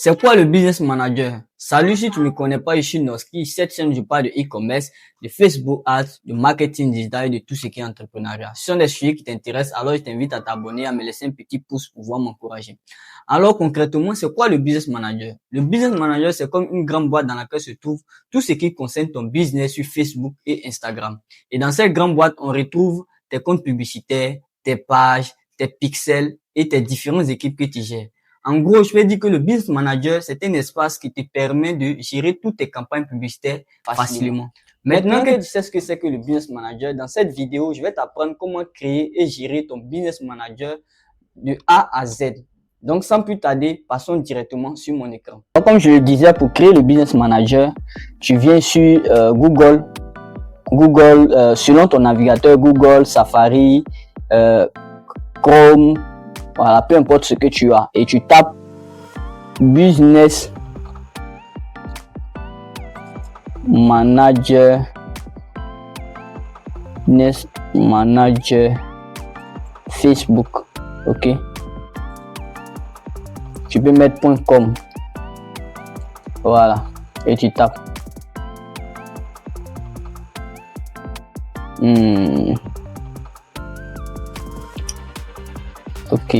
C'est quoi le business manager? Salut, si tu ne me connais pas, je suis Noski. Cette chaîne, je parle de e-commerce, de Facebook Ads, de marketing digital et de tout ce qui est entrepreneuriat. Si ce sont des sujets qui t'intéressent, alors je t'invite à t'abonner, à me laisser un petit pouce pour pouvoir m'encourager. Alors concrètement, c'est quoi le business manager? Le business manager, c'est comme une grande boîte dans laquelle se trouve tout ce qui concerne ton business sur Facebook et Instagram. Et dans cette grande boîte, on retrouve tes comptes publicitaires, tes pages, tes pixels et tes différentes équipes que tu gères. En gros, je peux dire que le business manager, c'est un espace qui te permet de gérer toutes tes campagnes publicitaires facilement. Maintenant que tu sais ce que c'est que le business manager, dans cette vidéo, je vais t'apprendre comment créer et gérer ton business manager de A à Z. Donc, sans plus tarder, passons directement sur mon écran. Donc, comme je le disais, pour créer le business manager, tu viens sur Google, selon ton navigateur, Google, Safari, Chrome, voilà, peu importe ce que tu as, et tu tapes business manager Facebook. Ok, tu peux mettre .com, voilà, et tu tapes ok,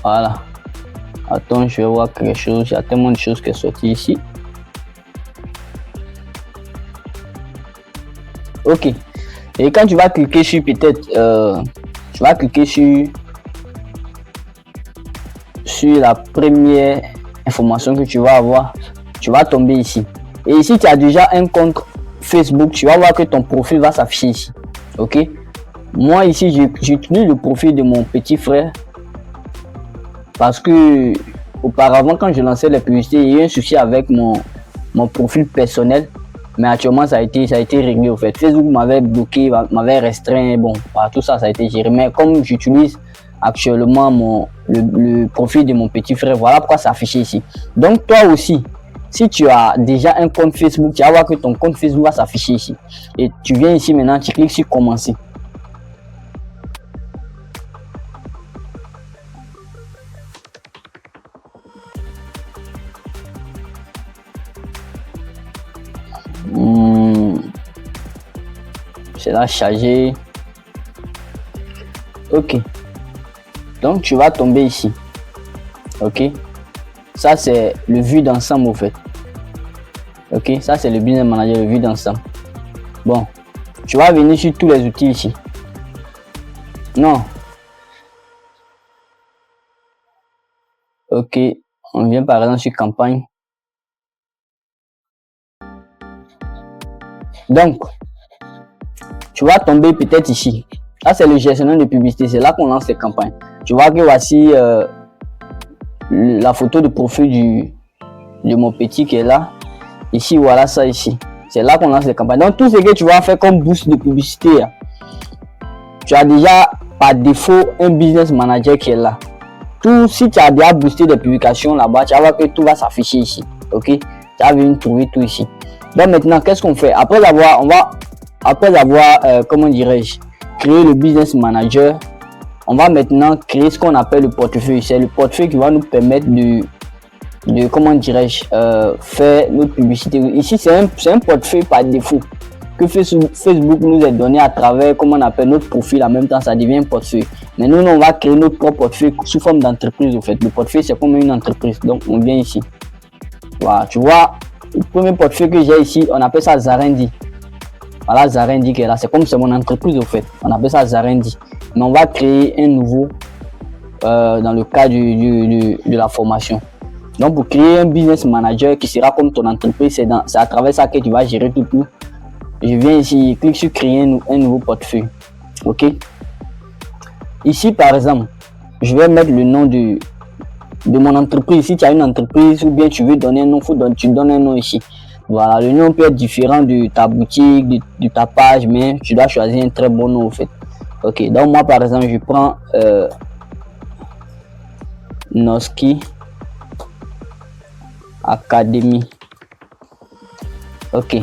voilà. Attends, je vais voir quelque chose. Il y a tellement de choses qui sont sorties ici. Ok. Et quand tu vas cliquer sur peut-être, tu vas cliquer sur la première information que tu vas avoir, tu vas tomber ici. Et ici, tu as déjà un compte Facebook. Tu vas voir que ton profil va s'afficher ici. Ok. Moi ici, j'utilise le profil de mon petit frère parce que auparavant, quand je lançais les publicités, il y a eu un souci avec mon profil personnel, mais actuellement ça a été réglé au fait. Facebook m'avait bloqué, m'avait restreint, bon, tout ça, ça a été géré. Mais comme j'utilise actuellement le profil de mon petit frère, voilà pourquoi ça affiche ici. Donc toi aussi, si tu as déjà un compte Facebook, tu vas voir que ton compte Facebook va s'afficher ici. Et tu viens ici maintenant, tu cliques sur commencer. C'est là chargé. Ok, donc tu vas tomber ici. Ok, ça c'est le vue d'ensemble au fait. Ok, ça c'est le business manager, le vue d'ensemble. Bon, tu vas venir sur tous les outils ici. Non. Ok, on vient par exemple sur campagne. Donc, tu vas tomber peut-être ici. Là, c'est le gestionnaire de publicité. C'est là qu'on lance les campagnes. Tu vois que voici la photo de profil de mon petit qui est là. Ici, voilà ça ici. C'est là qu'on lance les campagnes. Donc, tout ce que tu vas faire comme boost de publicité, tu as déjà par défaut un business manager qui est là. Si tu as déjà boosté des publications là-bas, tu vas voir que tout va s'afficher ici. Ok, tu vas venir trouver tout ici. Donc maintenant, qu'est-ce qu'on fait? Après avoir, comment dirais-je, créé le business manager, on va maintenant créer ce qu'on appelle le portefeuille. C'est le portefeuille qui va nous permettre de comment dirais-je, faire notre publicité. Ici, c'est un portefeuille par défaut que Facebook nous a donné à travers, comment on appelle, notre profil. En même temps, ça devient un portefeuille. Mais nous, on va créer notre propre portefeuille sous forme d'entreprise. En fait, le portefeuille, c'est comme une entreprise. Donc, on vient ici. Voilà, tu vois. Le premier portefeuille que j'ai ici, on appelle ça Zarendi. Voilà, Zarendi qui est là. C'est comme c'est mon entreprise au fait. On appelle ça Zarendi. Mais on va créer un nouveau dans le cadre de la formation. Donc, pour créer un business manager qui sera comme ton entreprise, c'est à travers ça que tu vas gérer tout. Je viens ici, clique sur créer un nouveau portefeuille. Ok. Ici, par exemple, je vais mettre le nom de mon entreprise. Si tu as une entreprise ou bien tu veux donner un nom, tu donnes un nom ici. Voilà, le nom peut être différent de ta boutique, de ta page, mais tu dois choisir un très bon nom au fait. Ok, donc moi par exemple, je prends Noski Academy. Ok.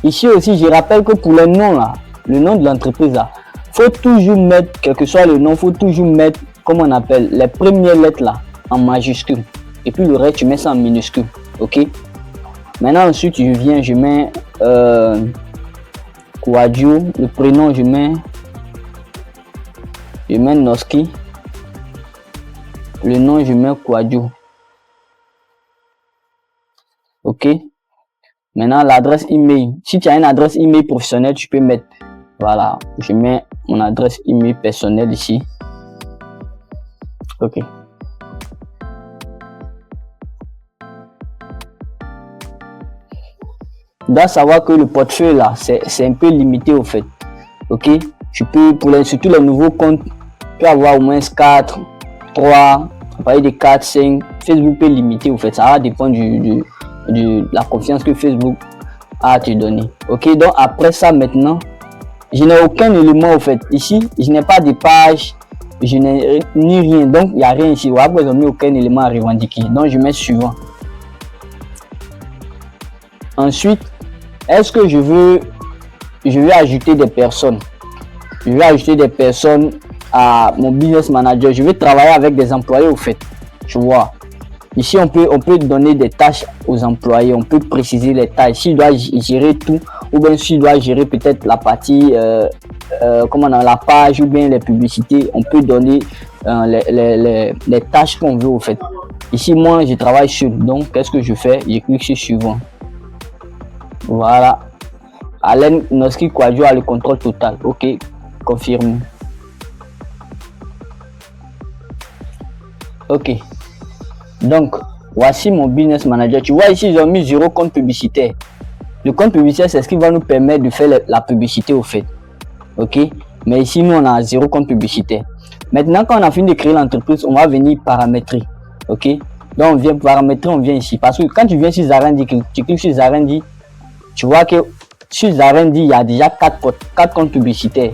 Ici aussi, je rappelle que pour le nom là, le nom de l'entreprise là, faut toujours mettre, quel que soit le nom, faut toujours mettre, comment on appelle, les premières lettres là, en majuscule. Et puis le reste, tu mets ça en minuscule. Ok. Maintenant, ensuite, je viens, je mets Kouadio. Le prénom, je mets Noski. Le nom, je mets Kouadio. Ok. Maintenant, l'adresse email. Si tu as une adresse email professionnelle, tu peux mettre. Voilà. Je mets mon adresse email personnelle ici. Ok. Tu dois savoir que le portefeuille là, c'est un peu limité au fait. Ok. Tu peux, surtout les nouveaux comptes, tu peux avoir au moins 4, 3, on parler de 4, 5. Facebook peut limiter au fait. Ça va dépendre de la confiance que Facebook a à te donner. Ok. Donc après ça maintenant, je n'ai aucun élément au fait. Ici, je n'ai pas de page. Je n'ai ni rien. Donc il n'y a rien ici. Voilà, ils n'ont mis aucun élément à revendiquer. Donc je mets suivant. Ensuite, est-ce que je vais ajouter des personnes? Je vais ajouter des personnes à mon business manager. Je vais travailler avec des employés au fait. Tu vois. Ici, on peut donner des tâches aux employés. On peut préciser les tâches. S'il doit gérer tout, ou bien s'il doit gérer peut-être la partie, comment dans la page, ou bien les publicités, on peut donner les tâches qu'on veut au fait. Ici, moi, je travaille seul. Donc, qu'est-ce que je fais? Je clique sur suivant. Voilà. Alain Noski Kouadio a le contrôle total. Ok. Confirme. Ok. Donc, voici mon business manager. Tu vois ici, ils ont mis 0 compte publicitaire. Le compte publicitaire, c'est ce qui va nous permettre de faire la publicité au fait. Ok. Mais ici, nous, on a 0 compte publicitaire. Maintenant, quand on a fini de créer l'entreprise, on va venir paramétrer. Ok. Donc, on vient paramétrer, on vient ici. Parce que quand tu viens sur Zarendi, tu cliques sur Zarendi, tu vois que sur Zarendi, il y a déjà 4 comptes publicitaires.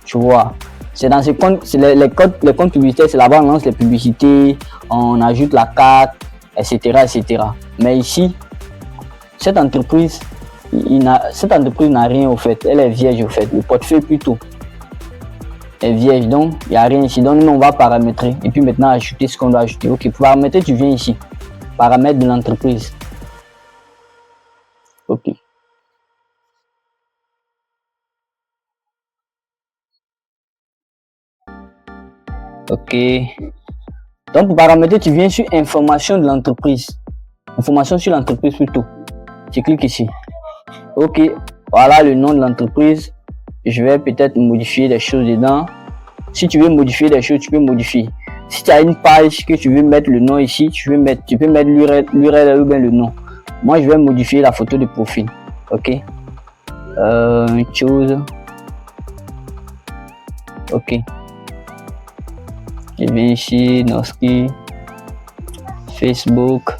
Tu vois. C'est dans ces comptes, les comptes publicitaires, c'est là-bas on lance les publicités, on ajoute la carte, etc. etc. Mais ici, cette entreprise n'a rien au fait. Elle est vierge au fait. Le portefeuille plutôt est vierge. Donc, il n'y a rien ici. Donc, nous, on va paramétrer. Et puis maintenant, ajouter ce qu'on doit ajouter. Ok, pour paramétrer, tu viens ici. Paramètres de l'entreprise. Ok. Ok. Donc, pour paramétrer, tu viens sur information de l'entreprise. Information sur l'entreprise plutôt. Tu cliques ici. Ok. Voilà le nom de l'entreprise. Je vais peut-être modifier des choses dedans. Si tu veux modifier des choses, tu peux modifier. Si tu as une page que tu veux mettre le nom ici, tu peux mettre l'URL ou bien le nom. Moi, je vais modifier la photo de profil. Ok. Chose. Ok. Je viens ici, Noski, Facebook,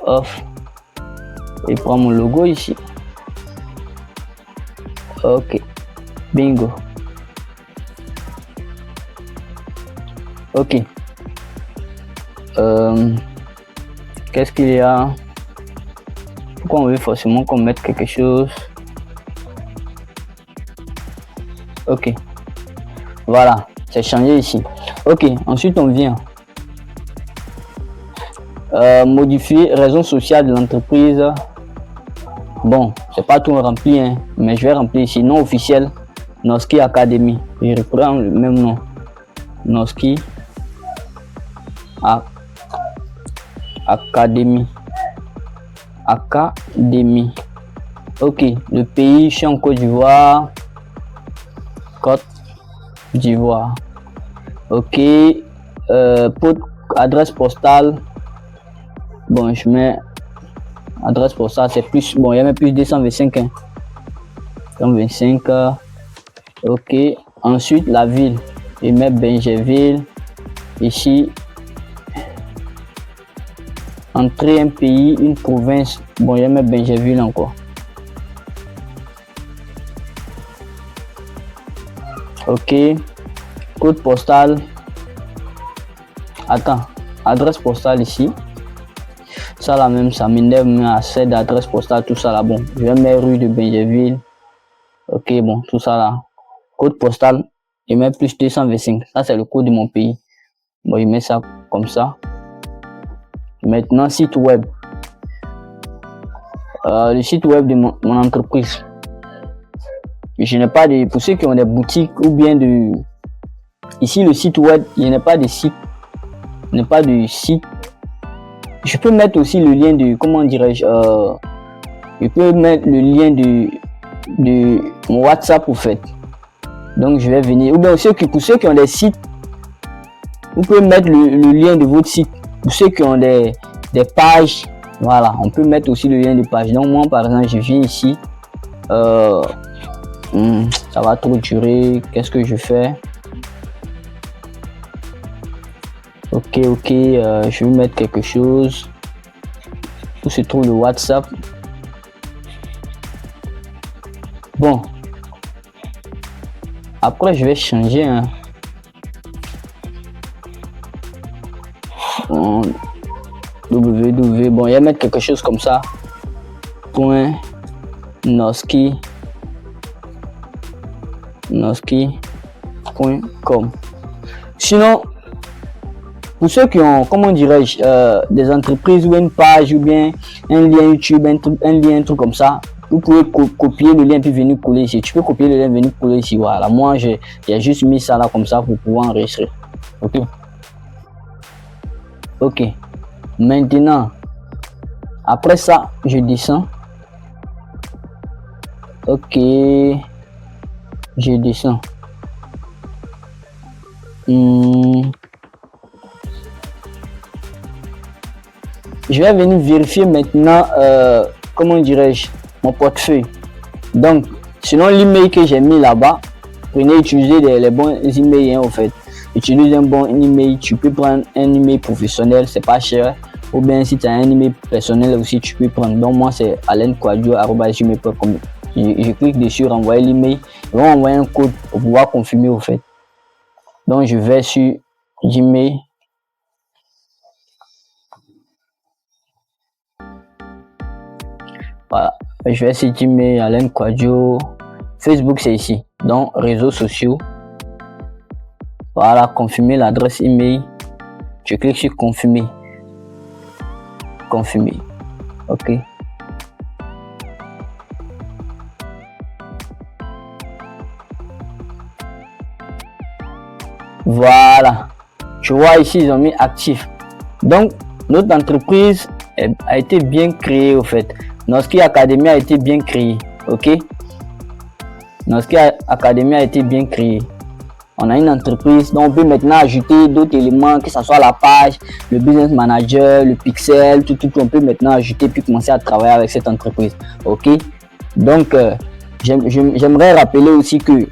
off, et prends mon logo ici. Ok, bingo. Ok. Qu'est-ce qu'il y a? Pourquoi on veut forcément qu'on mette quelque chose? Ok. Voilà. C'est changé ici. Ok, ensuite on vient modifier raison sociale de l'entreprise. Bon, c'est pas tout rempli, hein, mais je vais remplir ici nom officiel Noski Academy. Je reprends le même nom Noski Academy. Ok, le pays, je suis en Côte d'Ivoire. Ok, adresse postale. Bon, je mets adresse postale, c'est plus. Bon, il y a même plus 225. Hein. 225. Ok, ensuite la ville. Je mets Benjerville. Ici, entrer un pays, une province. Bon, je mets Benjerville encore. Ok, code postal. Attends, adresse postale ici. Ça là même, ça m'énerve, mais assez d'adresse postale, tout ça là. Bon, je vais mettre rue de Benjerville. Ok, bon, tout ça là. Code postal, je mets plus 225. Ça, c'est le code de mon pays. Bon, je mets ça comme ça. Maintenant, site web. Le site web de mon entreprise. Je n'ai pas de, pour ceux qui ont des boutiques ou bien de, ici le site web, il n'y a pas de site, il n'y a pas de site. Je peux mettre aussi le lien de, comment dirais-je, je peux mettre le lien de mon WhatsApp au fait. Donc je vais venir, ou bien pour ceux qui ont des sites, vous pouvez mettre le lien de votre site. Pour ceux qui ont des pages, voilà, on peut mettre aussi le lien de page. Donc moi par exemple, je viens ici, ça va trop durer, qu'est-ce que je fais? Ok, je vais mettre quelque chose où se trouve le WhatsApp. Bon, après je vais changer www. Bon, je vais mettre quelque chose comme ça. Noski.com. Sinon, pour ceux qui ont, comment dirais-je, des entreprises ou une page ou bien un lien YouTube, un truc comme ça, vous pouvez copier le lien puis venir coller ici. Tu peux copier le lien, venir coller ici. Voilà, moi j'ai juste mis ça là comme ça pour pouvoir enregistrer. Ok. Maintenant, après ça, je descends. Ok. Je descends. Je vais venir vérifier maintenant, comment dirais-je, mon portefeuille. Donc, selon l'email que j'ai mis là-bas, prenez utiliser les bons emails au fait. Utilise un bon email, tu peux prendre un email professionnel, c'est pas cher. Ou bien si tu as un email personnel aussi, tu peux prendre. Donc moi c'est alainquadio@gmail.com. Je clique dessus, renvoyer l'email. Ils vont envoyer un code pour pouvoir confirmer au fait. Donc je vais sur Gmail. Voilà, je vais sur Gmail, Alain Quadio. Facebook c'est ici, donc réseaux sociaux. Voilà, confirmer l'adresse email. Je clique sur confirmer. Confirmer. Ok. Voilà. Tu vois ici, ils ont mis actif. Donc, notre entreprise a été bien créée au fait. Noski Academy a été bien créée. Ok. Noski Academy a été bien créée. On a une entreprise, donc on peut maintenant ajouter d'autres éléments, que ce soit la page, le business manager, le pixel, tout, on peut maintenant ajouter puis commencer à travailler avec cette entreprise. Ok. Donc, j'aimerais rappeler aussi que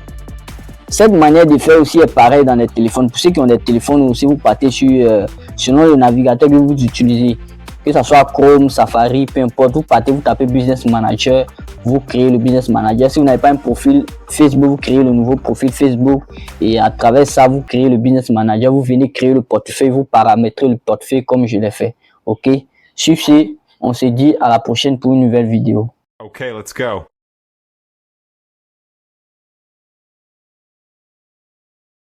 cette manière de faire aussi est pareille dans les téléphones. Pour ceux qui ont des téléphones aussi, vous partez sur selon le navigateur que vous utilisez, que ce soit Chrome, Safari, peu importe, vous partez, vous tapez Business Manager, vous créez le Business Manager. Si vous n'avez pas un profil Facebook, vous créez le nouveau profil Facebook et à travers ça, vous créez le Business Manager, vous venez créer le portefeuille, vous paramétrez le portefeuille comme je l'ai fait. Ok. Sur ce, on se dit à la prochaine pour une nouvelle vidéo. Okay, let's go.